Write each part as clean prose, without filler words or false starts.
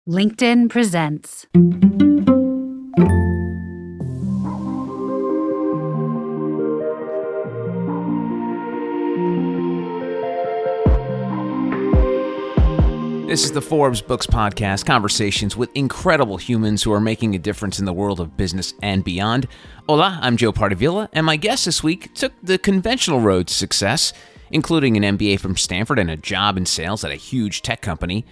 LinkedIn presents. This is the Forbes Books Podcast, conversations with incredible humans who are making a difference in the world of business and beyond. Hola, I'm Joe Pardavila, and my guest this week took the conventional road to success, including an MBA from Stanford and a job in sales at a huge tech company.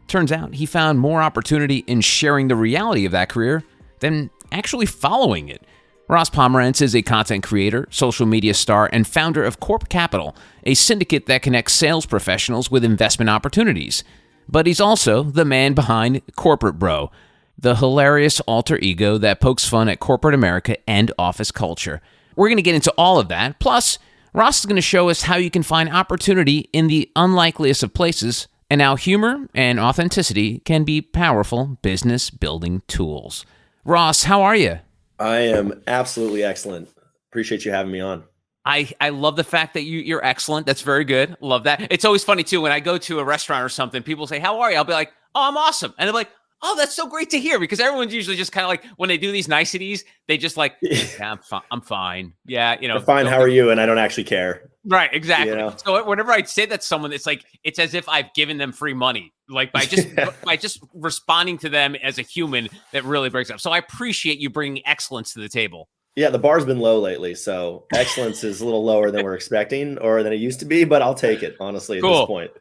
Turns out he found more opportunity in sharing the reality of that career than actually following it. Ross Pomerantz is a content creator, social media star, and founder of Corp Capital, a syndicate that connects sales professionals with investment opportunities. But he's also the man behind Corporate Bro, the hilarious alter ego that pokes fun at corporate America and office culture. We're going to get into all of that. Plus, Ross is going to show us how you can find opportunity in the unlikeliest of places and how humor and authenticity can be powerful business building tools. Ross, how are you? I am absolutely excellent. Appreciate you having me on. I love the fact that you're excellent. That's very good. Love that. It's always funny, too, when I go to a restaurant or something, people say, how are you? I'll be like, oh, I'm awesome. And they're like, oh, that's so great to hear, because everyone's usually just kind of like, when they do these niceties, they just like, yeah, I'm fine. Yeah, you know. Fine, how are you? And I don't actually care. Right, exactly. You know? So whenever I say that to someone, it's like, it's as if I've given them free money. Like by just responding to them as a human, that really breaks up. So I appreciate you bringing excellence to the table. Yeah, the bar's been low lately, so excellence is a little lower than we're expecting or than it used to be, but I'll take it, honestly, at this point.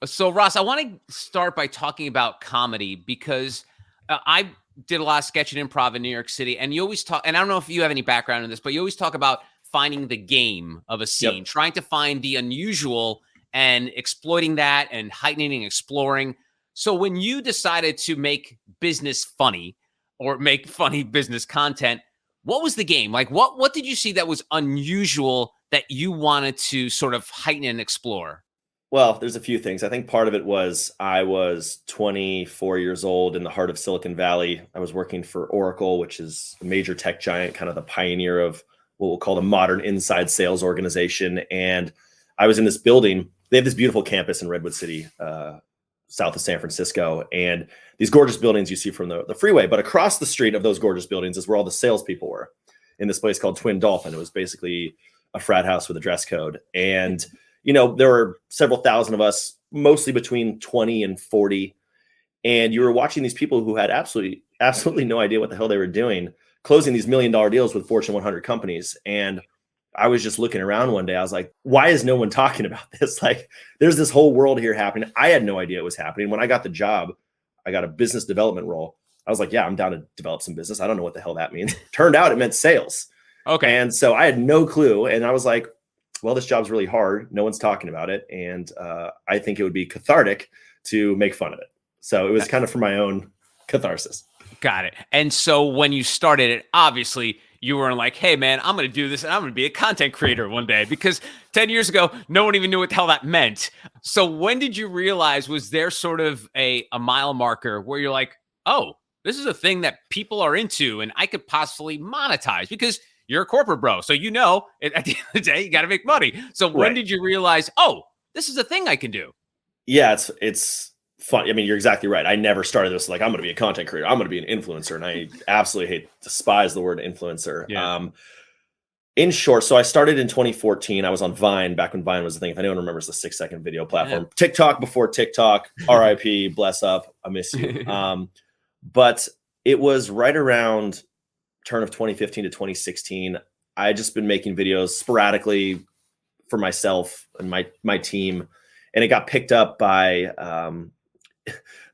So, Ross, I want to start by talking about comedy, because I did a lot of sketch and improv in New York City, and you always talk, and I don't know if you have any background in this, but you always talk about finding the game of a scene, trying to find the unusual and exploiting that and heightening and exploring. So when you decided to make business funny or make funny business content, what was the game? Like, what did you see that was unusual that you wanted to sort of heighten and explore? Well, there's a few things. I think part of it was I was 24 years old in the heart of Silicon Valley. I was working for Oracle, which is a major tech giant, kind of the pioneer of what we'll call the modern inside sales organization. And I was in this building. They have this beautiful campus in Redwood City, south of San Francisco, and these gorgeous buildings you see from the freeway. But across the street of those gorgeous buildings is where all the salespeople were, in this place called Twin Dolphin. It was basically a frat house with a dress code. And, you know, there were several thousand of us, mostly between 20 and 40. And you were watching these people who had absolutely no idea what the hell they were doing, closing these $1 million deals with Fortune 100 companies. And I was just looking around one day. I was like, why is no one talking about this? Like, there's this whole world here happening. I had no idea it was happening. When I got the job, I got a business development role. I was like, yeah, I'm down to develop some business. I don't know what the hell that means. Turned out it meant sales. Okay. And so I had no clue. And I was like, well, this job's really hard. No one's talking about it. And I think it would be cathartic to make fun of it. So it was kind of for my own catharsis. Got it. And so when you started it, obviously you were like, hey, man, I'm going to do this and I'm going to be a content creator one day, because 10 years ago, no one even knew what the hell that meant. So when did you realize, was there sort of a mile marker where you're like, oh, this is a thing that people are into and I could possibly monetize, because you're a corporate bro. So, you know, at the end of the day, you got to make money. So when did you realize, oh, this is a thing I can do? Yeah, it's fun. I mean, you're exactly right. I never started this like, I'm going to be a content creator, I'm going to be an influencer. And I absolutely despise the word influencer. Yeah. In short, so I started in 2014. I was on Vine, back when Vine was a thing. If anyone remembers the 6-second video platform, yeah. TikTok before TikTok, RIP, bless up, I miss you. But it was right around turn of 2015 to 2016. I had just been making videos sporadically for myself and my team. And it got picked up by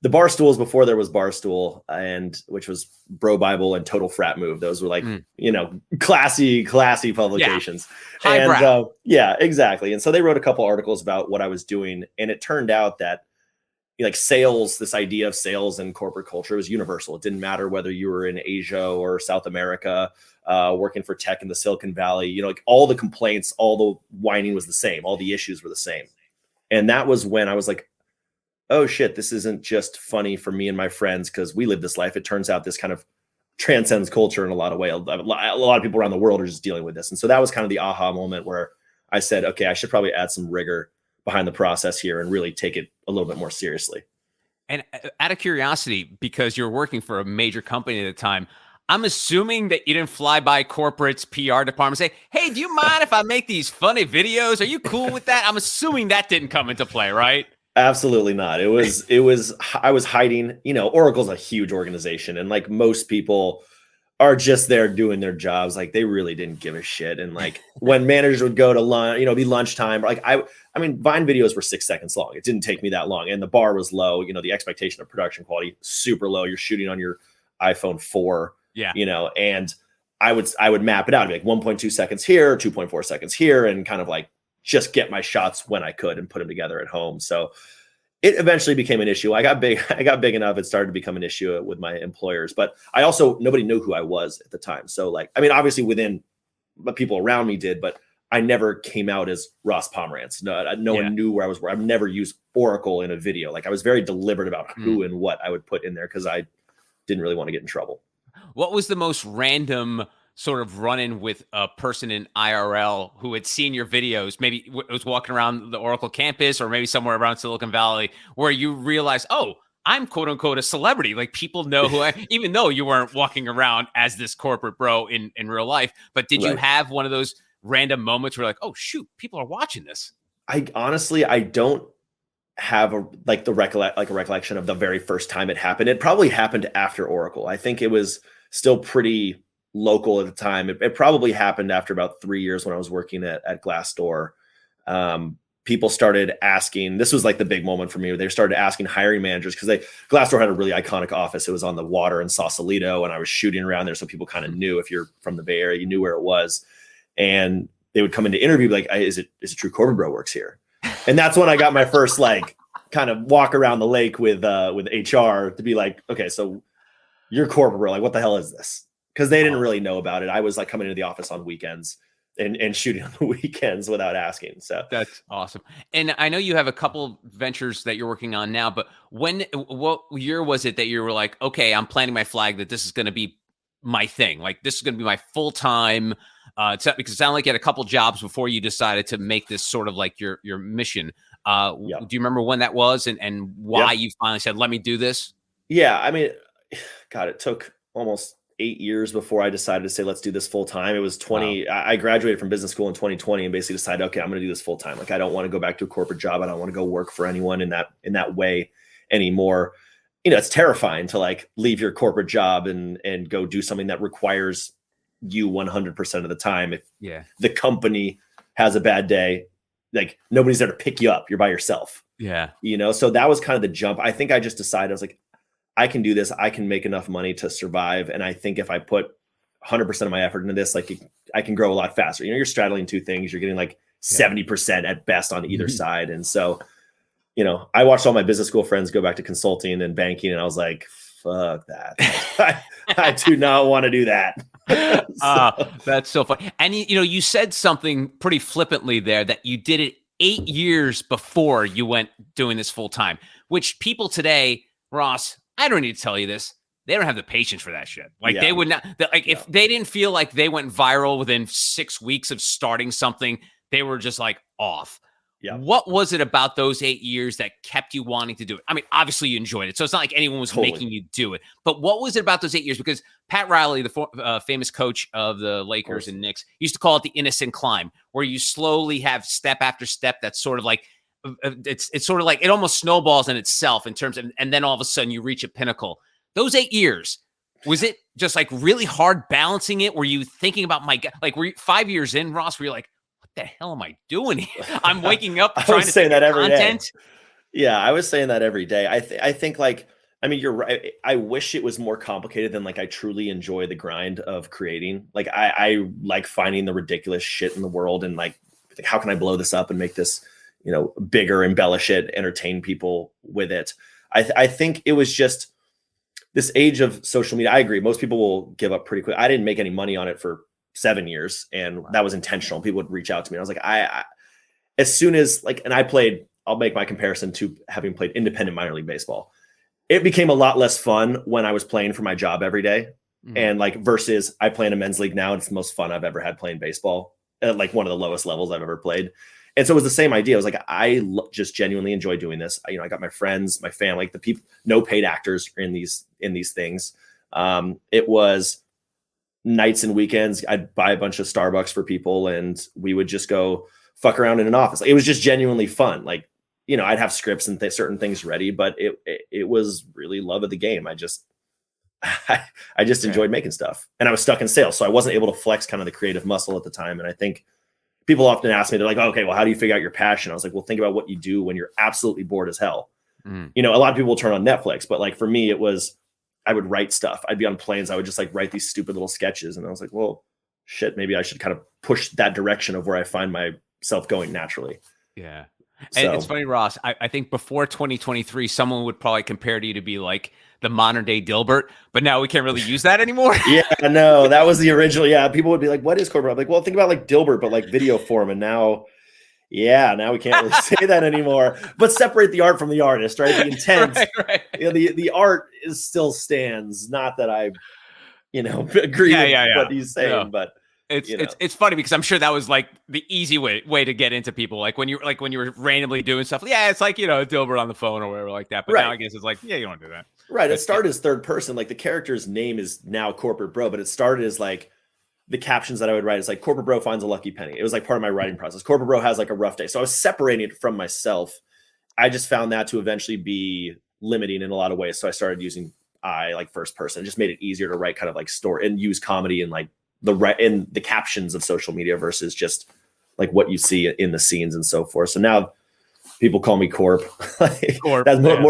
the Barstools before there was Barstool, and which was Bro Bible and Total Frat Move. Those were like, you know, classy publications. Yeah. And yeah, exactly. And so they wrote a couple articles about what I was doing. And it turned out that like sales, this idea of sales and corporate culture was universal. It didn't matter whether you were in Asia or South America, working for tech in the Silicon Valley, you know, like all the complaints, all the whining was the same. All the issues were the same. And that was when I was like, oh shit, this isn't just funny for me and my friends because we live this life. It turns out this kind of transcends culture in a lot of ways. A lot of people around the world are just dealing with this. And so that was kind of the aha moment where I said, okay, I should probably add some rigor behind the process here and really take it a little bit more seriously. And out of curiosity, because you're working for a major company at the time, I'm assuming that you didn't fly by corporate's PR department and say, hey, do you mind if I make these funny videos? Are you cool with that? I'm assuming that didn't come into play, right? Absolutely not. I was hiding, Oracle's a huge organization, and like most people are just there doing their jobs. Like they really didn't give a shit. And like when managers would go to lunch, be lunchtime, like I mean, Vine videos were 6 seconds long. It didn't take me that long. And the bar was low, the expectation of production quality, super low. You're shooting on your iPhone 4, and I would map it out. It'd be like 1.2 seconds here, 2.4 seconds here, and kind of like just get my shots when I could and put them together at home. So it eventually became an issue. I got big enough. It started to become an issue with my employers, but nobody knew who I was at the time. So like, I mean, obviously within the people around me did, but I never came out as Ross Pomerantz. No one knew where I was. I've never used Oracle in a video. Like I was very deliberate about who and what I would put in there because I didn't really want to get in trouble. What was the most random sort of run-in with a person in IRL who had seen your videos, maybe was walking around the Oracle campus or maybe somewhere around Silicon Valley, where you realize, oh, I'm quote unquote a celebrity. Like people know who I, even though you weren't walking around as this corporate bro in real life, but did you have one of those random moments where like, oh shoot, people are watching this? I don't have a recollection of the very first time it happened. It probably happened after Oracle. I think it was still pretty local at the time. It probably happened after about 3 years when I was working at Glassdoor. People started asking, this was like the big moment for me. They started asking hiring managers because Glassdoor had a really iconic office. It was on the water in Sausalito, and I was shooting around there. So people kind of knew, if you're from the Bay Area, you knew where it was. And they would come in to interview, like, is it true Corbin Bro works here? And that's when I got my first like kind of walk around the lake with HR to be like, okay, so you're Corbin Bro, like what the hell is this? Because they didn't really know about it. I was like coming into the office on weekends and shooting on the weekends without asking. So that's awesome. And I know you have a couple ventures that you're working on now, but what year was it that you were like, okay, I'm planting my flag that this is going to be my thing. Like this is going to be my full-time, because it sounded like you had a couple jobs before you decided to make this sort of like your mission. Do you remember when that was and why you finally said, let me do this? Yeah. I mean, God, it took almost 8 years before I decided to say, let's do this full time. It was 20. Wow. I graduated from business school in 2020 and basically decided, okay, I'm going to do this full time. Like, I don't want to go back to a corporate job. I don't want to go work for anyone in that way anymore. It's terrifying to like leave your corporate job and go do something that requires you 100% of the time. If the company has a bad day, like nobody's there to pick you up. You're by yourself. Yeah. So that was kind of the jump. I think I just decided, I was like, I can do this. I can make enough money to survive. And I think if I put 100% of my effort into this, like I can grow a lot faster. You're straddling two things. You're getting like 70% at best on either side. And so, I watched all my business school friends go back to consulting and banking. And I was like, fuck that. I do not want to do that. That's so funny. And you said something pretty flippantly there that you did it 8 years before you went doing this full time, which people today, Ross, I don't need to tell you this. They don't have the patience for that shit. Like they would not, if they didn't feel like they went viral within 6 weeks of starting something, they were just like off. Yeah. What was it about those 8 years that kept you wanting to do it? I mean, obviously you enjoyed it. So it's not like anyone was making you do it, but what was it about those 8 years? Because Pat Riley, the famous coach of the Lakers and Knicks, used to call it the innocent climb, where you slowly have step after step. That's sort of like, it's sort of like it almost snowballs in itself in terms of, and then all of a sudden you reach a pinnacle. Those 8 years, was it just like really hard balancing it? Were you thinking about were you 5 years in, Ross, where you're like, what the hell am I doing here? I'm waking up trying to say that every content. Day. Yeah, I was saying that every day. I think you're right. I wish it was more complicated than like I truly enjoy the grind of creating. Like I like finding the ridiculous shit in the world and like how can I blow this up and make this bigger, embellish it, entertain people with it. I think it was just this age of social media. I agree. Most people will give up pretty quick. I didn't make any money on it for 7 years, and that was intentional. People would reach out to me. I was like, I as soon as and I'll make my comparison to having played independent minor league baseball. It became a lot less fun when I was playing for my job every day. And versus I play in a men's league now. It's the most fun I've ever had playing baseball at like one of the lowest levels I've ever played. And so it was the same idea. It was like, just genuinely enjoy doing this. I got my friends, my family, like the people, no paid actors in these things. It was nights and weekends. I'd buy a bunch of Starbucks for people and we would just go fuck around in an office. Like, it was just genuinely fun. Like, I'd have scripts and certain things ready, but it was really love of the game. I just enjoyed making stuff, and I was stuck in sales. So I wasn't able to flex kind of the creative muscle at the time. And I think people often ask me, they're like, oh, okay, well, how do you figure out your passion? I was like, well, think about what you do when you're absolutely bored as hell. A lot of people will turn on Netflix, but like for me, it was, I would write stuff. I'd be on planes. I would just like write these stupid little sketches. And I was like, well, shit, maybe I should kind of push that direction of where I find myself going naturally. Yeah. And it's funny, Ross, I think before 2023, someone would probably compare to you to be like the modern day Dilbert, but now we can't really use that anymore. Yeah, no, that was the original. Yeah. People would be like, what is corporate? I'm like, well, think about like Dilbert, but like video form. And now we can't really say that anymore, but separate the art from the artist, right? The intent, right. The art still stands. Not that I, agree with what he's saying, but it's funny because I'm sure that was like the easy way to get into people. Like when you were randomly doing stuff. Yeah, it's like, Dilbert on the phone or whatever like that. But now I guess it's like, yeah, you don't do that. Right. It started as third person. Like the character's name is now Corporate Bro, but it started as like the captions that I would write is like Corporate Bro finds a lucky penny. It was like part of my writing process. Corporate Bro has like a rough day. So I was separating it from myself. I just found that to eventually be limiting in a lot of ways. So I started using like first person. It just made it easier to write kind of like story and use comedy and like in the captions of social media versus just like what you see in the scenes and so forth. So now people call me Corp. More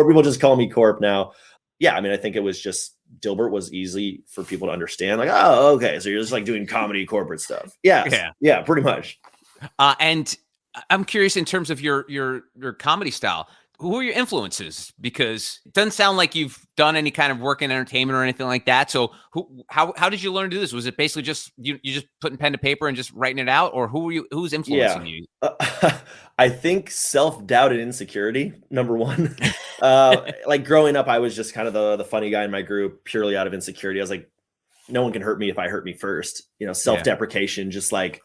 people just call me Corp now. Yeah. I mean, I think it was just Dilbert was easy for people to understand. Like, oh, okay. So you're just like doing comedy corporate stuff. Yeah, pretty much. And I'm curious in terms of your comedy style, who are your influences? Because it doesn't sound like you've done any kind of work in entertainment or anything like that. So how did you learn to do this? Was it basically just you just putting pen to paper and just writing it out, or who's influencing you? I think self-doubt and insecurity, number one. Like growing up, I was just kind of the funny guy in my group purely out of insecurity. I was like, no one can hurt me if I hurt me first. Self-deprecation, just like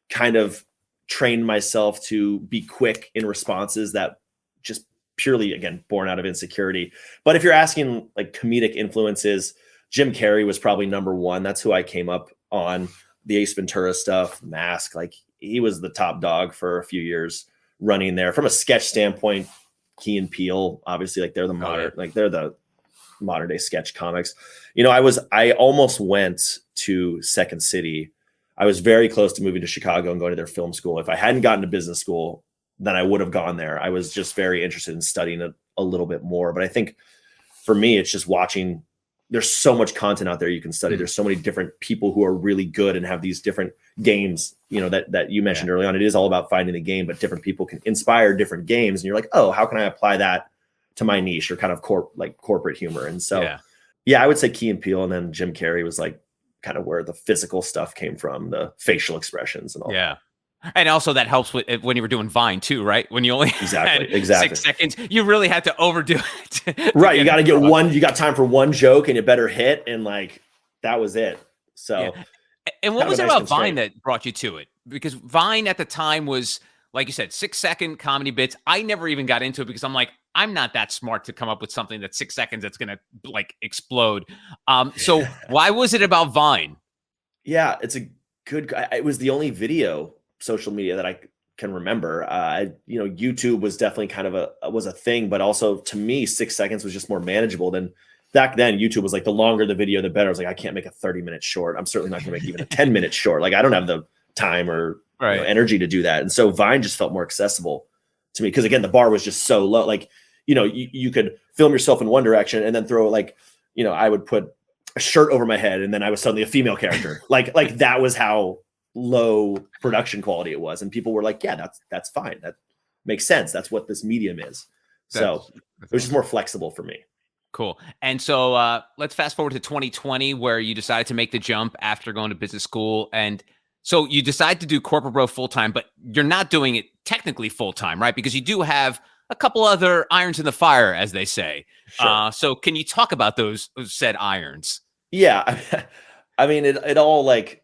kind of trained myself to be quick in responses that just purely, again, born out of insecurity. But if you're asking like comedic influences, Jim Carrey was probably number one. That's who I came up on. The Ace Ventura stuff, Mask, like he was the top dog for a few years running there. From a sketch standpoint, Key and Peele, obviously, like they're the modern day sketch comics. I almost went to Second City. I was very close to moving to Chicago and going to their film school. If I hadn't gotten to business school, then I would have gone there. I was just very interested in studying it a little bit more. But I think for me, it's just watching. There's so much content out there you can study. There's so many different people who are really good and have these different games, that you mentioned early on. It is all about finding the game, but different people can inspire different games. And you're like, oh, how can I apply that to my niche or kind of corporate humor? And so, I would say Key and Peele, and then Jim Carrey was like kind of where the physical stuff came from, the facial expressions and all. Yeah. And also that helps with when you were doing Vine too, right? When you only had 6 seconds, you really had to overdo it. Right. You got to get you got time for one joke and it better hit. And like, that was it. So, and what was it about Vine that brought you to it? Because Vine at the time was, like you said, 6-second comedy bits. I never even got into it because I'm like, I'm not that smart to come up with something that's 6 seconds that's going to like explode. So why was it about Vine? Yeah, it was the only video social media that I can remember. YouTube was definitely kind of a thing, but also to me, 6 seconds was just more manageable than back then. YouTube was like the longer the video, the better. I was like, I can't make a 30-minute short. I'm certainly not going to make even a 10-minute short. Like I don't have the time or energy to do that. And so Vine just felt more accessible to me because again, the bar was just so low. Like, you could film yourself in one direction and then throw like, I would put a shirt over my head and then I was suddenly a female character. like that was how low production quality it was. And people were like, yeah, that's fine. That makes sense. That's what this medium is. So it was just more flexible for me. Cool. And so let's fast forward to 2020 where you decided to make the jump after going to business school. And so you decide to do Corporate Bro full-time, but you're not doing it technically full-time, right? Because you do have a couple other irons in the fire, as they say. Sure. So can you talk about those said irons? Yeah. I mean, it all like,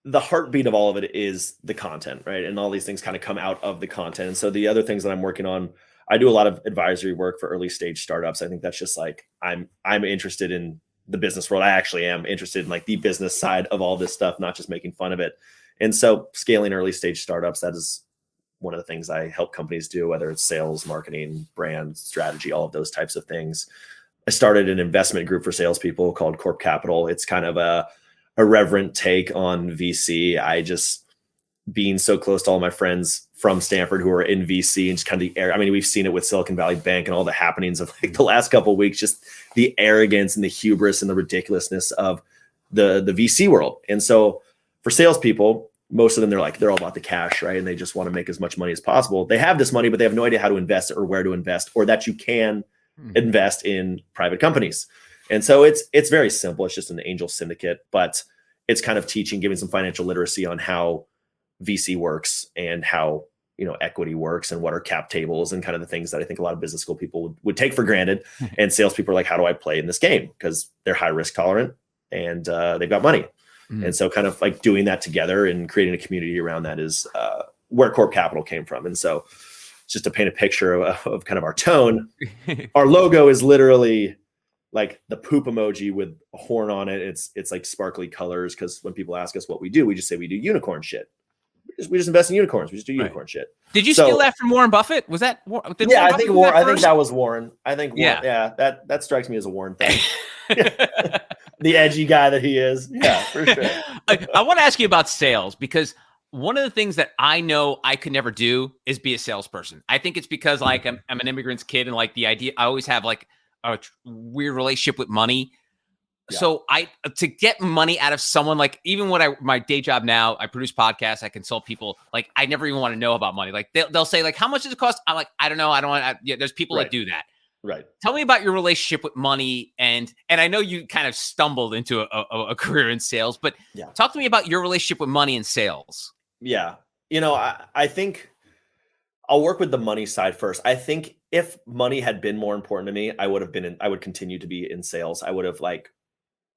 the heartbeat of all of it is the content, right? And all these things kind of come out of the content. And so the other things that I'm working on, I do a lot of advisory work for early stage startups. I think that's just like, I'm interested in the business world. I actually am interested in like the business side of all this stuff, not just making fun of it. And so scaling early stage startups, that is one of the things I help companies do, whether it's sales, marketing, brand strategy, all of those types of things. I started an investment group for salespeople called Corp Capital. It's kind of a irreverent take on VC. I just, being so close to all my friends from Stanford who are in VC and just kind of the air. I mean, we've seen it with Silicon Valley Bank and all the happenings of like the last couple of weeks, just the arrogance and the hubris and the ridiculousness of the VC world. And so for salespeople, most of them, they're all about the cash, right? And they just want to make as much money as possible. They have this money, but they have no idea how to invest or where to invest, or that you can invest in private companies. And so it's very simple. It's just an angel syndicate, but it's kind of teaching, giving some financial literacy on how VC works and how, equity works and what are cap tables and kind of the things that I think a lot of business school people would take for granted. And salespeople are like, how do I play in this game? Because they're high risk tolerant and they've got money. And so kind of like doing that together and creating a community around that is where Corp Capital came from. And so just to paint a picture of kind of our tone, our logo is literally like the poop emoji with a horn on it. It's like sparkly colors. Cause when people ask us what we do, we just say we do unicorn shit. We just invest in unicorns. We just do unicorn shit. Did you steal that from Warren Buffett? Was that? I think that was Warren. That strikes me as a Warren thing. The edgy guy that he is. Yeah, for sure. I want to ask you about sales because one of the things that I know I could never do is be a salesperson. I think it's because like I'm an immigrant's kid and like the idea, I always have like a weird relationship with money. Yeah. So to get money out of someone, like even when my day job now, I produce podcasts, I consult people. Like I never even want to know about money. Like they'll say like, how much does it cost? I'm like, I don't know. I don't want. There's people that do that. Right. Tell me about your relationship with money, and I know you kind of stumbled into a career in sales, but talk to me about your relationship with money and sales. Yeah, I think I'll work with the money side first. I think if money had been more important to me, I would continue to be in sales. I would have like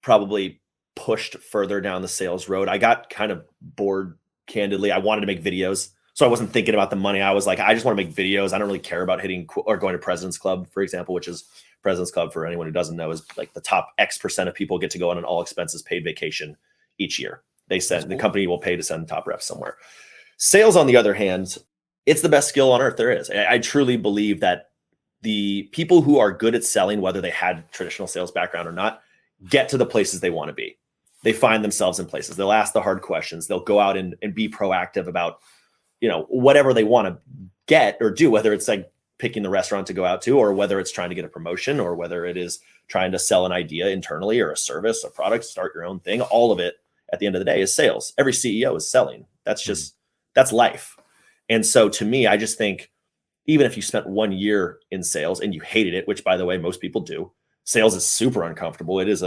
probably pushed further down the sales road. I got kind of bored, candidly. I wanted to make videos. So I wasn't thinking about the money. I was like, I just want to make videos. I don't really care about hitting or going to President's Club, for example, which is President's Club, for anyone who doesn't know, is like the top X% of people get to go on an all expenses paid vacation each year. The company will pay to send top reps somewhere. Sales, on the other hand, it's the best skill on earth there is. I truly believe that the people who are good at selling, whether they had traditional sales background or not, get to the places they want to be. They find themselves in places. They'll ask the hard questions. They'll go out and be proactive about, whatever they want to get or do, whether it's like picking the restaurant to go out to, or whether it's trying to get a promotion, or whether it is trying to sell an idea internally or a service, a product, start your own thing. All of it at the end of the day is sales. Every CEO is selling. That's life. And so to me, I just think even if you spent 1 year in sales and you hated it, which by the way, most people do, sales is super uncomfortable. It is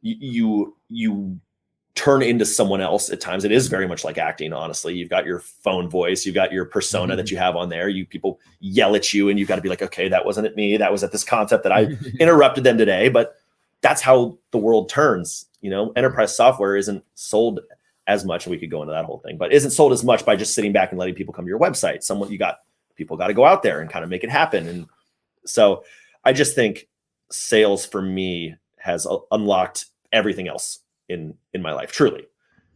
you turn into someone else at times. It is very much like acting, honestly. You've got your phone voice, you've got your persona that you have on there. People yell at you and you've got to be like, okay, that wasn't at me. That was at this concept that I interrupted them today. But that's how the world turns. Enterprise software isn't sold as much, and we could go into that whole thing, but isn't sold as much by just sitting back and letting people come to your website. People got to go out there and kind of make it happen. And so I just think sales for me has unlocked everything else in my life. Truly.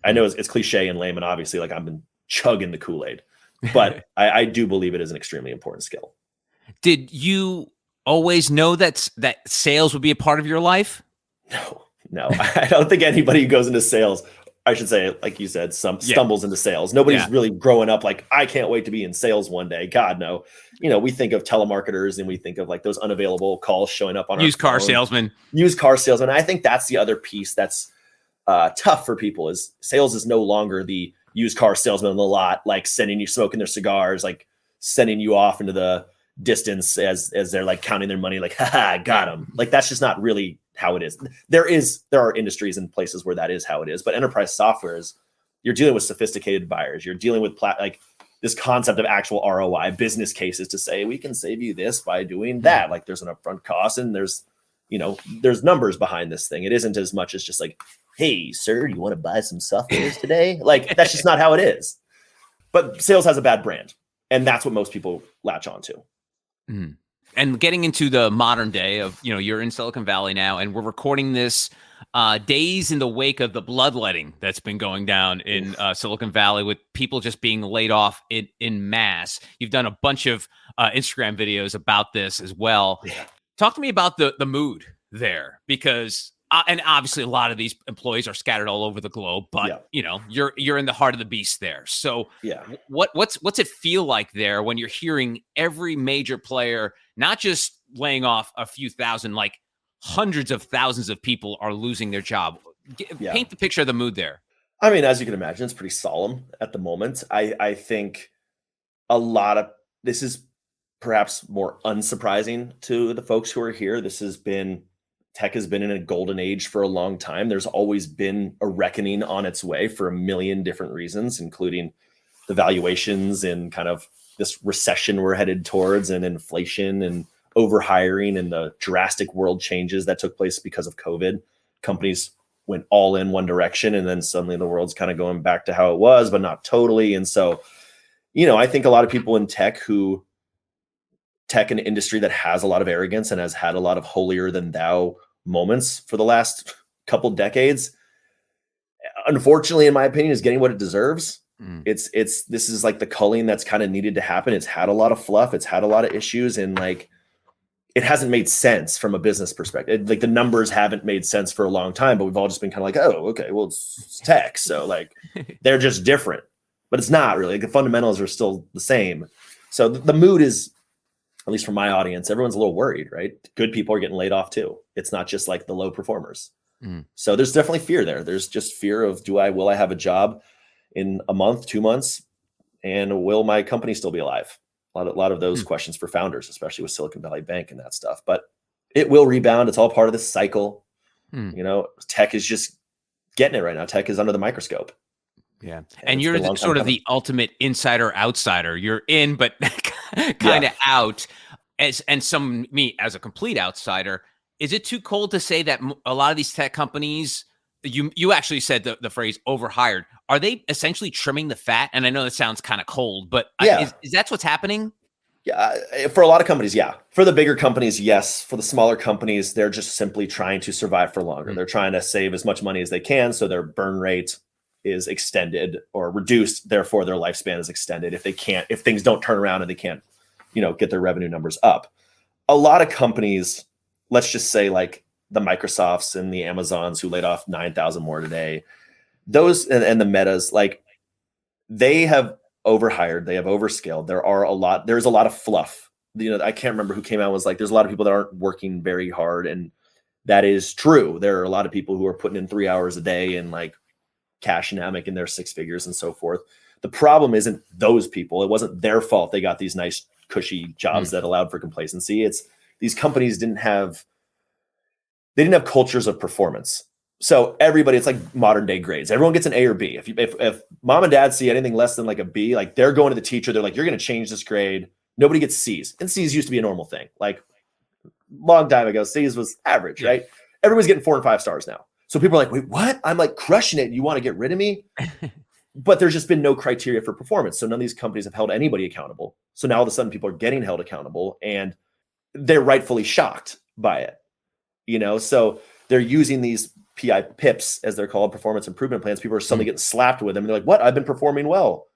I know it's cliche and lame, and obviously like I've been chugging the Kool-Aid, but I do believe it is an extremely important skill. Did you always know that sales would be a part of your life? No. I don't think anybody who goes into sales, I should say, like you said, stumbles into sales. Nobody's really growing up like, I can't wait to be in sales one day. God, no. We think of telemarketers and we think of like those unavailable calls showing up on used car salesman. I think that's the other piece that's tough for people is sales is no longer the used car salesman on the lot, like sending you smoking their cigars, like sending you off into the distance as they're like counting their money, like, haha, got them. Like, that's just not really how it is. There are industries and places where that is how it is, but enterprise software is, you're dealing with sophisticated buyers. You're dealing with like this concept of actual ROI business cases to say, we can save you this by doing that. Like there's an upfront cost and there's, there's numbers behind this thing. It isn't as much as just like, hey, sir, you want to buy some softwares today? Like, that's just not how it is. But sales has a bad brand, and that's what most people latch onto. Mm. And getting into the modern day of, you're in Silicon Valley now, and we're recording this days in the wake of the bloodletting that's been going down in Silicon Valley, with people just being laid off in mass. You've done a bunch of Instagram videos about this as well. Yeah. Talk to me about the mood there, because and obviously a lot of these employees are scattered all over the globe, but you're in the heart of the beast there. So what's it feel like there when you're hearing every major player not just laying off a few thousand, like hundreds of thousands of people are losing their job? Paint the picture of the mood there. I mean, as you can imagine, it's pretty solemn at the moment. I think a lot of this is perhaps more unsurprising to the folks who are here. Tech has been in a golden age for a long time. There's always been a reckoning on its way for a million different reasons, including the valuations and kind of this recession we're headed towards, and inflation and overhiring and the drastic world changes that took place because of COVID. Companies went all in one direction, and then suddenly the world's kind of going back to how it was, but not totally. And so, I think a lot of people in tech, an industry that has a lot of arrogance and has had a lot of holier than thou moments for the last couple decades, unfortunately, in my opinion, is getting what it deserves. This is like the culling that's kind of needed to happen. It's had a lot of fluff. It's had a lot of issues, and like, it hasn't made sense from a business perspective. Like, the numbers haven't made sense for a long time, but we've all just been kind of like, oh, okay, well, it's tech. So like, they're just different, but it's not really. Like, the fundamentals are still the same. So the mood is, at least from my audience, everyone's a little worried, right? Good people are getting laid off too. It's not just like the low performers. So there's definitely fear there. There's just fear of, will I have a job in a month, 2 months, and will my company still be alive? A lot of those questions for founders, especially with Silicon Valley Bank and that stuff. But it will rebound. It's all part of this cycle. Tech is just getting it right now. Tech is under the microscope. Yeah. And you're sort of the ultimate insider outsider. You're in, but kind of out. And me as a complete outsider, is it too cold to say that a lot of these tech companies, you actually said the phrase overhired, are they essentially trimming the fat? And I know that sounds kind of cold, but is that what's happening? Yeah. For a lot of companies, yeah. For the bigger companies, yes. For the smaller companies, they're just simply trying to survive for longer. They're trying to save as much money as they can, so their burn rate is extended or reduced. Therefore, their lifespan is extended. If things don't turn around and they can't, get their revenue numbers up. A lot of companies, let's just say like the Microsofts and the Amazons who laid off 9,000 more today, those and the Metas, like, they have overhired, they have overscaled. There's a lot of fluff. I can't remember who came out and was like, there's a lot of people that aren't working very hard. And that is true. There are a lot of people who are putting in 3 hours a day and like cashing out, making their six figures and so forth. The problem isn't those people. It wasn't their fault they got these nice cushy jobs that allowed for complacency. It's these companies didn't have cultures of performance. So everybody, it's like modern day grades. Everyone gets an A or B. If mom and dad see anything less than like a B, like, they're going to the teacher. They're like, you're going to change this grade. Nobody gets C's, and C's used to be a normal thing. Like, long time ago, C's was average, right? Everybody's getting 4 and 5 stars now. So people are like, wait, what? I'm like crushing it. You want to get rid of me? But there's just been no criteria for performance. So none of these companies have held anybody accountable. So now all of a sudden people are getting held accountable, and they're rightfully shocked by it. So they're using these PIPs, as they're called, performance improvement plans. People are suddenly getting slapped with them. And they're like, what? I've been performing well.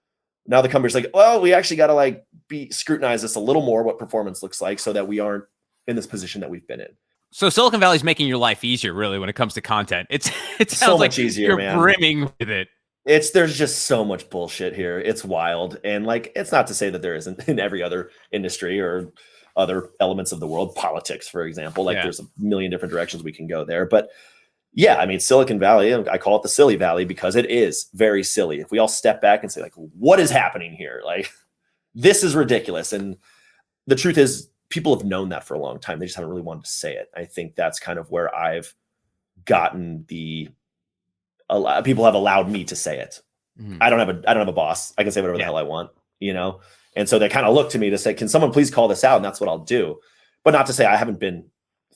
Now the company's like, well, we actually got to like scrutinize this a little more, what performance looks like, so that we aren't in this position that we've been in. So Silicon Valley is making your life easier, really, when it comes to content. It sounds so like much easier, you're man. brimming with it. There's just so much bullshit here. It's wild. And like, it's not to say that there isn't in every other industry or other elements of the world. Politics, for example, like there's a million different directions we can go there. But yeah, I mean, Silicon Valley, I call it the silly valley because it is very silly. If we all step back and say like, what is happening here? Like, this is ridiculous. And the truth is, people have known that for a long time. They just haven't really wanted to say it. I think that's kind of where I've gotten people have allowed me to say it. I don't have a boss. I can say whatever the hell I want, And so they kind of look to me to say, can someone please call this out? And that's what I'll do. But not to say I haven't been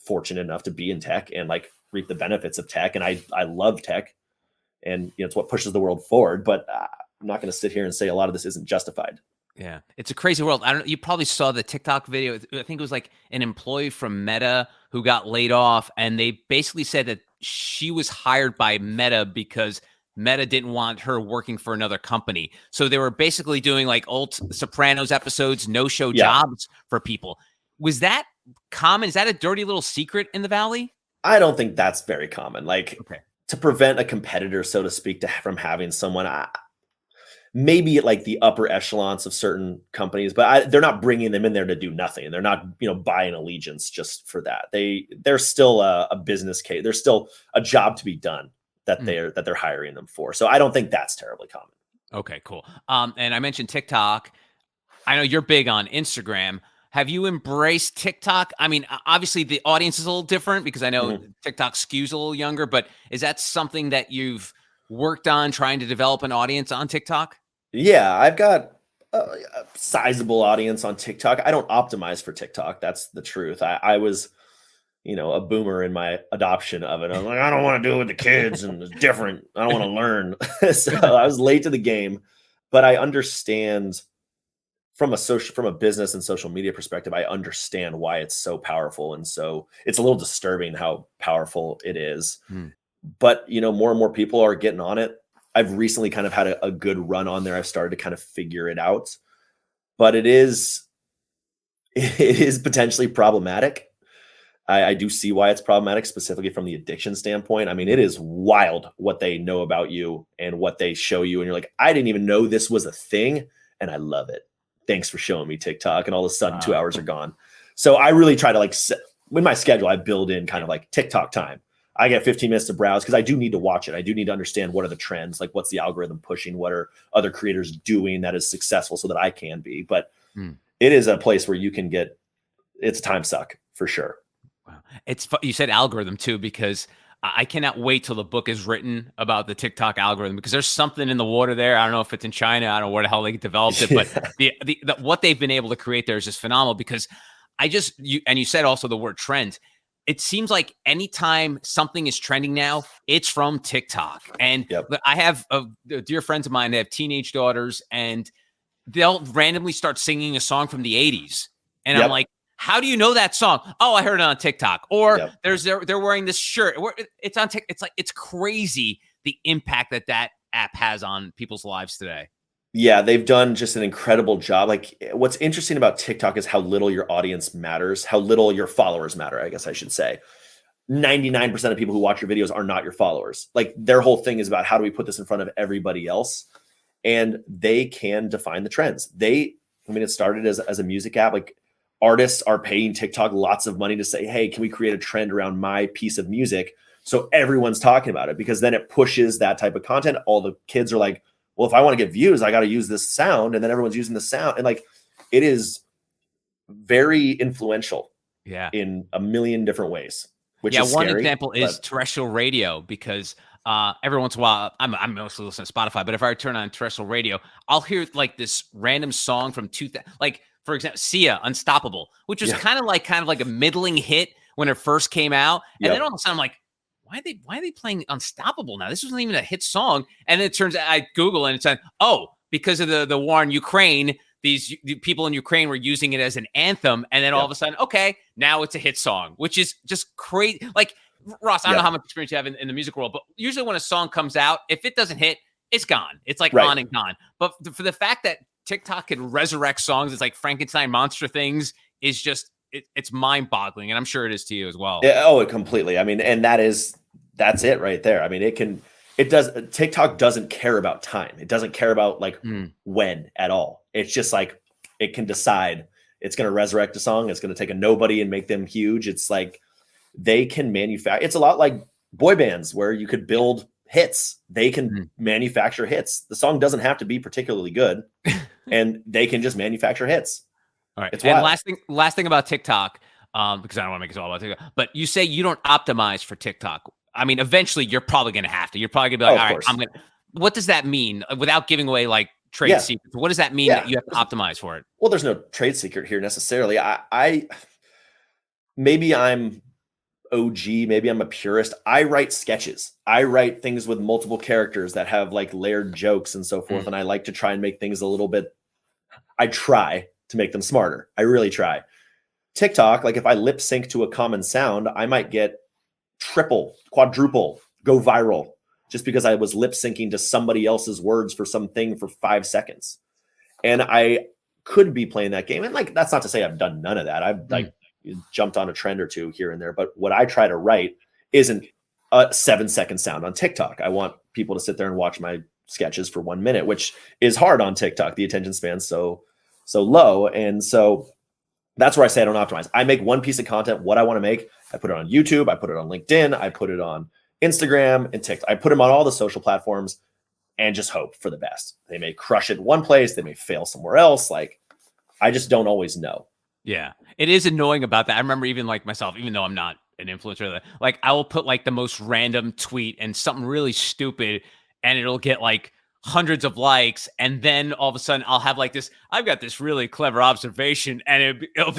fortunate enough to be in tech and like reap the benefits of tech. And I love tech, and it's what pushes the world forward. But I'm not going to sit here and say a lot of this isn't justified. Yeah, it's a crazy world. I don't. You probably saw the TikTok video. I think it was like an employee from Meta who got laid off, and they basically said that she was hired by Meta because Meta didn't want her working for another company. So they were basically doing like old Sopranos episodes, no-show jobs for people. Was that common? Is that a dirty little secret in the Valley? I don't think that's very common. Like to prevent a competitor, so to speak, from having someone. Maybe at like the upper echelons of certain companies, but they're not bringing them in there to do nothing. They're not, buying allegiance just for that. There's still a business case. There's still a job to be done that they're hiring them for. So I don't think that's terribly common. Okay, cool. And I mentioned TikTok. I know you're big on Instagram. Have you embraced TikTok? I mean, obviously the audience is a little different because I know TikTok skews a little younger, but is that something that you've worked on trying to develop an audience on TikTok? Yeah, I've got a sizable audience on TikTok. I don't optimize for TikTok. That's the truth. I was, a boomer in my adoption of it. I was like, I don't want to do it with the kids and it's different. I don't want to learn. So I was late to the game, but I understand from a business and social media perspective, I understand why it's so powerful. And so it's a little disturbing how powerful it is. But, more and more people are getting on it. I've recently kind of had a good run on there. I've started to kind of figure it out, but it is potentially problematic. I do see why it's problematic, specifically from the addiction standpoint. I mean, it is wild what they know about you and what they show you. And you're like, I didn't even know this was a thing. And I love it. Thanks for showing me TikTok. And all of a sudden 2 hours are gone. So I really try to with my schedule, I build in kind of like TikTok time. I get 15 minutes to browse because I do need to watch it. I do need to understand what are the trends, like what's the algorithm pushing, what are other creators doing that is successful so that I can be. But it is a place where you can it's a time suck for sure. Wow. You said algorithm too, because I cannot wait till the book is written about the TikTok algorithm, because there's something in the water there. I don't know if it's in China. I don't know where the hell they developed it, but the what they've been able to create there is just phenomenal. Because you said also the word trend. It seems like anytime something is trending now, it's from TikTok. And I have dear friends of mine that have teenage daughters, and they'll randomly start singing a song from the 80s. And I'm like, how do you know that song? Oh, I heard it on TikTok. Or they're wearing this shirt. It's on TikTok. It's like, it's crazy the impact that app has on people's lives today. Yeah, they've done just an incredible job. Like, what's interesting about TikTok is how little your audience matters, how little your followers matter, I guess I should say. 99% of people who watch your videos are not your followers. Like, their whole thing is about how do we put this in front of everybody else? And they can define the trends. It started as a music app. Like, artists are paying TikTok lots of money to say, hey, can we create a trend around my piece of music? So everyone's talking about it, because then it pushes that type of content. All the kids are like, well, if I want to get views, I got to use this sound. And then everyone's using the sound. And like, it is very influential in a million different ways, which is one scary, example is terrestrial radio, because every once in a while, I'm mostly listening to Spotify, but if I turn on terrestrial radio, I'll hear like this random song from 2000, like for example, Sia, Unstoppable, which was kind of like a middling hit when it first came out. And then all of a sudden I'm like, why are they playing Unstoppable now? This wasn't even a hit song. And then it turns out I Google and it's like, because of the war in Ukraine, the people in Ukraine were using it as an anthem. And then all of a sudden, okay, now it's a hit song, which is just crazy. Like, Ross, I don't know how much experience you have in the music world, but usually when a song comes out, if it doesn't hit, it's gone. It's like on and gone. But for the fact that TikTok can resurrect songs, it's like Frankenstein monster things, is just, it's mind-boggling. And I'm sure it is to you as well. Yeah, completely. I mean, and that's it right there. I mean, TikTok doesn't care about time. It doesn't care about like when at all. It's just like, it can decide it's going to resurrect a song. It's going to take a nobody and make them huge. It's like, they can manufacture. It's a lot like boy bands where you could build hits. They can manufacture hits. The song doesn't have to be particularly good and they can just manufacture hits. All right. And last thing about TikTok, because I don't want to make it all about TikTok, but you say you don't optimize for TikTok. I mean, eventually you're probably going to have to. You're probably going to be like, all right, what does that mean? Without giving away like trade secrets, what does that mean that you have to optimize for it? Well, there's no trade secret here necessarily. Maybe I'm OG, maybe I'm a purist. I write sketches. I write things with multiple characters that have like layered jokes and so forth. And I like to try and make things a little bit, I try to make them smarter. I really try. TikTok, like if I lip sync to a common sound, I might get triple, quadruple, go viral just because I was lip syncing to somebody else's words for something for 5 seconds. And I could be playing that game. And like, that's not to say I've done none of that. I've like jumped on a trend or two here and there. But what I try to write isn't a 7-second sound on TikTok. I want people to sit there and watch my sketches for 1 minute, which is hard on TikTok. The attention span's so low. And so that's where I say I don't optimize. I make one piece of content, what I want to make. I put it on YouTube. I put it on LinkedIn. I put it on Instagram and TikTok. I put them on all the social platforms and just hope for the best. They may crush it in one place. They may fail somewhere else. Like, I just don't always know. Yeah. It is annoying about that. I remember even like myself, even though I'm not an influencer, like I will put like the most random tweet and something really stupid and it'll get like hundreds of likes. And then all of a sudden I'll have like this, I've got this really clever observation and it'll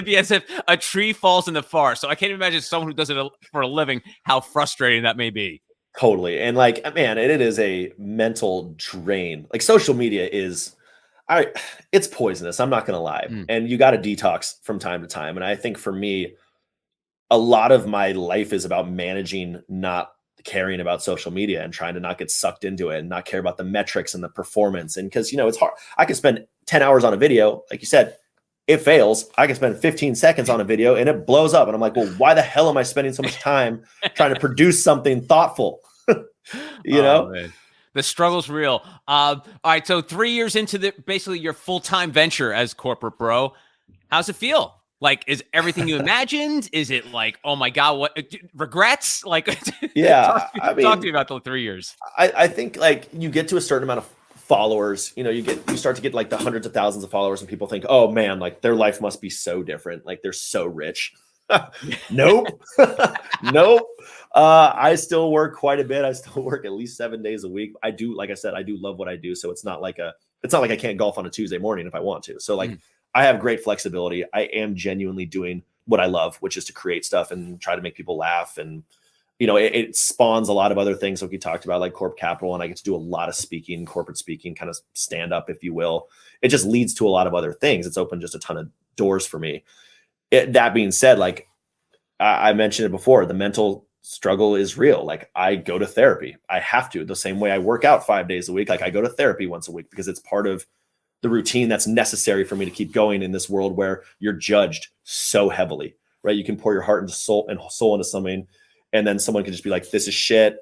be as if a tree falls in the forest. So I can't imagine someone who does it for a living, how frustrating that may be. Totally. And like, man, it is a mental drain. Like social media is, it's poisonous. I'm not going to lie. And you got to detox from time to time. And I think for me, a lot of my life is about managing, not caring about social media and trying to not get sucked into it and not care about the metrics and the performance. And because, it's hard. I can spend 10 hours on a video. Like you said, it fails. I can spend 15 seconds on a video and it blows up. And I'm like, well, why the hell am I spending so much time trying to produce something thoughtful? you know? Man. The struggle's real. All right. So 3 years into basically your full-time venture as corporate bro, how's it feel? Like, is everything you imagined? Is it like, oh my God, what regrets? Like, yeah, talk to me about the 3 years. I think like you get to a certain amount of followers, you start to get like the hundreds of thousands of followers and people think, oh man, like their life must be so different. Like they're so rich. Nope. Nope. I still work quite a bit. I still work at least 7 days a week. I do, like I said, I do love what I do. So it's not like I can't golf on a Tuesday morning if I want to. So like I have great flexibility. I am genuinely doing what I love, which is to create stuff and try to make people laugh. And, it spawns a lot of other things like we talked about, like Corp Capital. And I get to do a lot of speaking, corporate speaking, kind of stand up, if you will. It just leads to a lot of other things. It's opened just a ton of doors for me. That being said, like I mentioned it before, the mental struggle is real. Like I go to therapy. I have to, the same way I work out 5 days a week. Like I go to therapy once a week because it's part of the routine that's necessary for me to keep going in this world where you're judged so heavily, right? You can pour your heart and soul into something, and then someone can just be like, this is shit.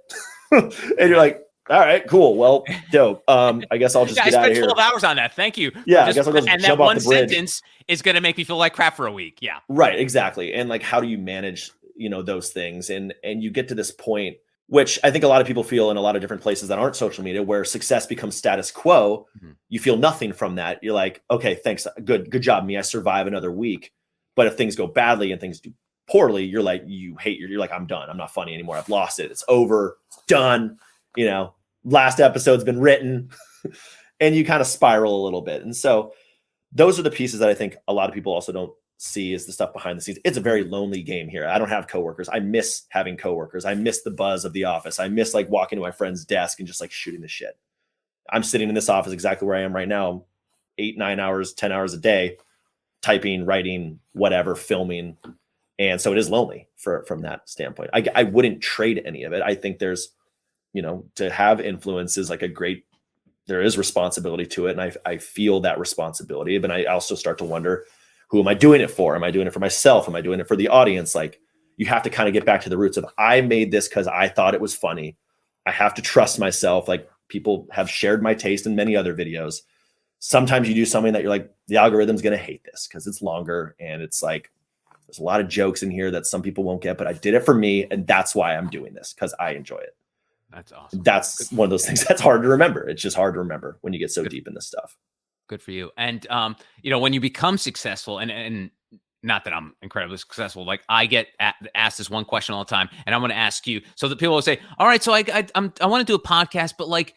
And you're like, all right, cool. Well, dope. I guess I'll just get out of here. I spent 12 hours on that. Thank you. Yeah, I guess I'll just and jump that off one the bridge. sentence is going to make me feel like crap for a week. Yeah. Right, exactly. And like, how do you manage, those things? And you get to this point, which I think a lot of people feel in a lot of different places that aren't social media, where success becomes status quo. You feel nothing from that. You're like, okay, thanks. Good job, me. I survive another week. But if things go badly and things do poorly, you're like, you're like, I'm done. I'm not funny anymore. I've lost it. It's over. Done. Last episode's been written. And you kind of spiral a little bit. And so those are the pieces that I think a lot of people also don't see, is the stuff behind the scenes. It's a very lonely game here. I don't have coworkers. I miss having coworkers. I miss the buzz of the office. I miss like walking to my friend's desk and just like shooting the shit. I'm sitting in this office exactly where I am right now, 8, 9 hours, 10 hours a day, typing, writing, whatever, filming. And so it is lonely from that standpoint. I wouldn't trade any of it. I think there's, to have influence is like there is responsibility to it. And I feel that responsibility, but I also start to wonder, who am I doing it for? Am I doing it for myself? Am I doing it for the audience? Like, you have to kind of get back to the roots of, I made this because I thought it was funny. I have to trust myself. Like, people have shared my taste in many other videos. Sometimes you do something that you're like, the algorithm's going to hate this because it's longer. And it's like, there's a lot of jokes in here that some people won't get, but I did it for me. And that's why I'm doing this, because I enjoy it. That's awesome. That's one of those things that's hard to remember. It's just hard to remember when you get so deep in this stuff. Good for you. And, when you become successful, and not that I'm incredibly successful, like I get asked this one question all the time, and I'm going to ask you, so that people will say, all right, so I want to do a podcast, but like,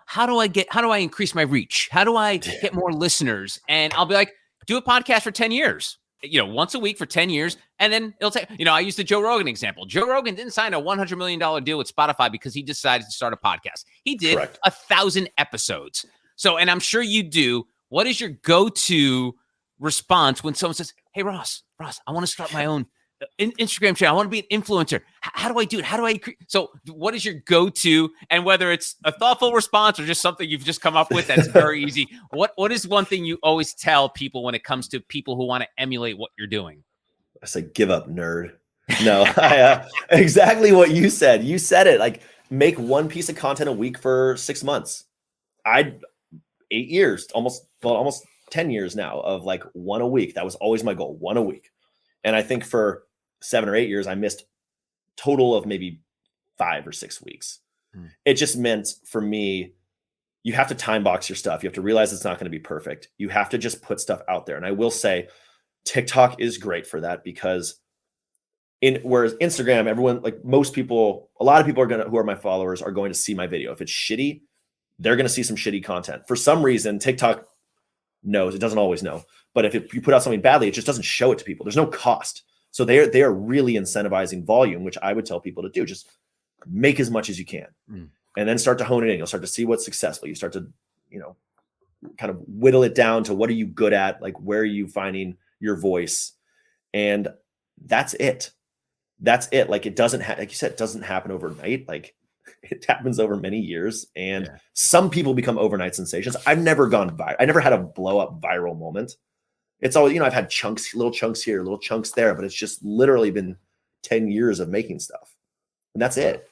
how do I increase my reach? How do I get more listeners? And I'll be like, do a podcast for 10 years. once a week for 10 years. And then it'll take, I used the Joe Rogan example. Joe Rogan didn't sign a $100 million deal with Spotify because he decided to start a podcast. He did 1,000 episodes. So, and I'm sure you do. What is your go-to response when someone says, hey, Ross, I want to start my own Instagram channel. I want to be an influencer. How do I do it? How do I So what is your go-to? And whether it's a thoughtful response or just something you've just come up with that's very easy, what is one thing you always tell people when it comes to people who want to emulate what you're doing? I say, give up, nerd. No, exactly what you said. You said it. Like, make one piece of content a week for 6 months. 8 years, almost 10 years now of like one a week. That was always my goal, one a week. And I think for 7 or 8 years, I missed total of maybe 5 or 6 weeks. It just meant for me, you have to time box your stuff. You have to realize it's not going to be perfect. You have to just put stuff out there. And I will say TikTok is great for that because whereas Instagram, everyone, like most people, a lot of people who are my followers are going to see my video. If it's shitty, they're going to see some shitty content. For some reason, TikTok knows, it doesn't always know, but if you put out something badly, it just doesn't show it to people. There's no cost. So they are really incentivizing volume, which I would tell people to do. Just make as much as you can and then start to hone it in. You'll start to see what's successful. You start to, kind of whittle it down to what are you good at? Like, where are you finding your voice? And that's it. Like, it doesn't like you said, it doesn't happen overnight. Like, it happens over many years, and some people become overnight sensations. I've never gone viral. I never had a blow up viral moment. It's always, I've had little chunks here, little chunks there, but it's just literally been 10 years of making stuff. And that's it.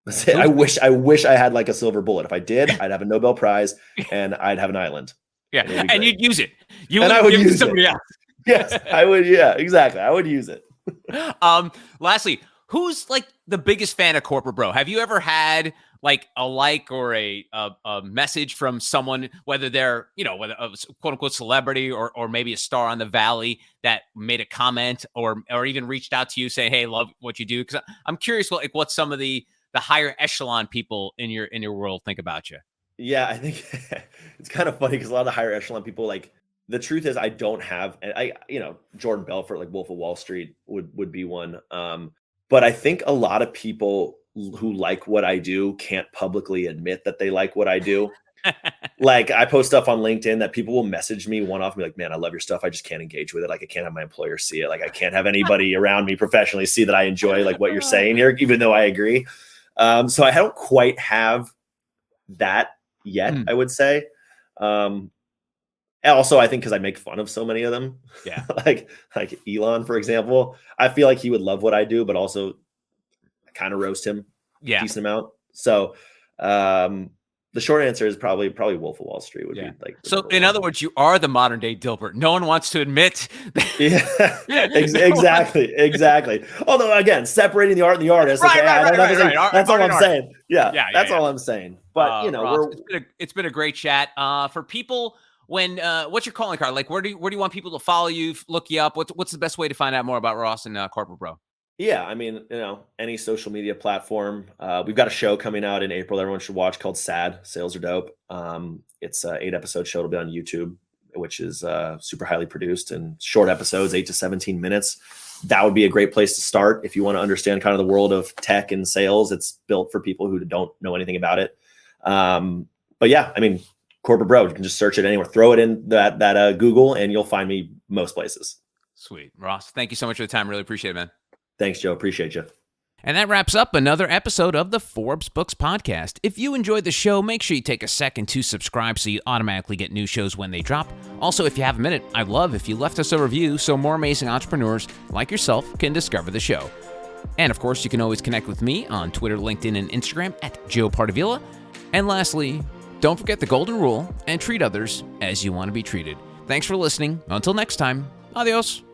That's it. I wish I had like a silver bullet. If I did, I'd have a Nobel Prize and I'd have an island. Yeah. And you'd use it. I would use somebody else. Yes, I would. Yeah, exactly. I would use it. Lastly, who's like the biggest fan of Corporate Bro? Have you ever had like a like or a message from someone, whether they're, whether a quote unquote celebrity or maybe a star on the Valley that made a comment or even reached out to you saying, hey, love what you do? Because I'm curious what some of the higher echelon people in your world think about you. Yeah, I think it's kind of funny because a lot of the higher echelon people, like, the truth is I don't have, Jordan Belfort, like Wolf of Wall Street would be one. But I think a lot of people who like what I do can't publicly admit that they like what I do. Like, I post stuff on LinkedIn that people will message me one off and be like, man, I love your stuff. I just can't engage with it. Like, I can't have my employer see it. Like, I can't have anybody around me professionally see that I enjoy like what you're saying here, even though I agree. So I don't quite have that yet, I would say. Also, I think because I make fun of so many of them. Yeah. like Elon, for example, I feel like he would love what I do, but also I kind of roast him a decent amount. So the short answer is probably Wolf of Wall Street would be like. So in other words, you are the modern day Dilbert. No one wants to admit. Exactly. Although, again, separating the art and the artist. That's all I'm saying. That's all I'm saying. But Ross, it's been a great chat. For people, when what's your calling card? Like, where do you want people to follow you, look you up? What's the best way to find out more about Ross and Corporate Bro? Yeah, I mean, any social media platform. We've got a show coming out in April everyone should watch called SAD, Sales Are Dope. It's an 8-episode show. It'll be on YouTube, which is super highly produced and short episodes, 8 to 17 minutes. That would be a great place to start if you want to understand kind of the world of tech and sales. It's built for people who don't know anything about it. But yeah, I mean, Corporate Bro, you can just search it anywhere. Throw it in that Google and you'll find me most places. Sweet. Ross, thank you so much for the time. Really appreciate it, man. Thanks, Joe. Appreciate you. And that wraps up another episode of the Forbes Books Podcast. If you enjoyed the show, make sure you take a second to subscribe so you automatically get new shows when they drop. Also, if you have a minute, I'd love if you left us a review so more amazing entrepreneurs like yourself can discover the show. And of course, you can always connect with me on Twitter, LinkedIn, and Instagram at Joe Pardavila. And lastly, don't forget the golden rule and treat others as you want to be treated. Thanks for listening. Until next time, adios.